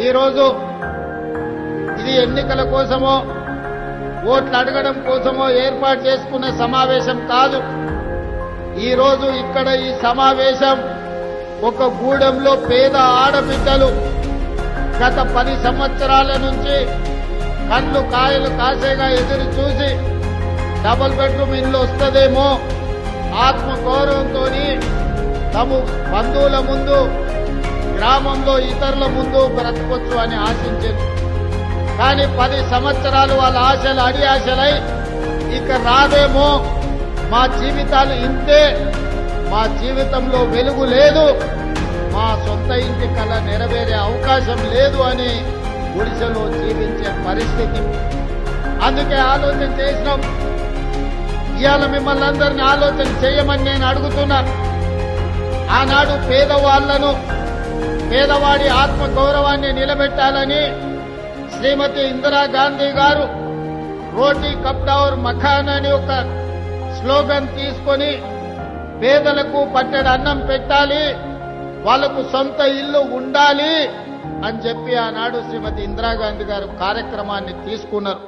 ఈరోజు ఇది ఎన్నికల కోసమో ఓట్లు అడగడం కోసమో ఏర్పాటు చేసుకున్న సమావేశం కాదు. ఈరోజు ఇక్కడ ఈ సమావేశం ఒక గూడెంలో పేద ఆడబిడ్డలు గత 10 సంవత్సరాల నుంచి కళ్ళు కాయలు కాసేగా ఎదురు చూసి డబుల్ బెడ్రూమ్ ఇల్లు వస్తుందేమో ఆత్మగౌరవంతో తమ బంధువుల ముందు గ్రామంలో ఇతరుల ముందు బ్రతకొచ్చు అని ఆశించారు. కానీ 10 సంవత్సరాలు వాళ్ళ ఆశలు అడి ఆశలై ఇక రాదేమో, మా జీవితాలు ఇంతే, మా జీవితంలో వెలుగు లేదు, మా సొంత ఇంటి కళ నెరవేరే అవకాశం లేదు అని గుడిసెలో జీవించే పరిస్థితి. అందుకే ఆలోచన చేసినాం. ఇవాళ మిమ్మల్ని అందరినీ ఆలోచన చేయమని నేను అడుగుతున్నా. ఆనాడు పేదవాడి ఆత్మ గౌరవాన్ని నిలబెట్టాలని శ్రీమతి ఇందిరాగాంధీ గారు రోటీ కప్డా ఔర్ మఖాన్ అని ఒక స్లోగన్ తీసుకొని పేదలకు పట్టెడు అన్నం పెట్టాలి, వాళ్లకు సొంత ఇల్లు ఉండాలి అని చెప్పి ఆనాడు శ్రీమతి ఇందిరాగాంధీ గారు కార్యక్రమాన్ని తీసుకున్నారు.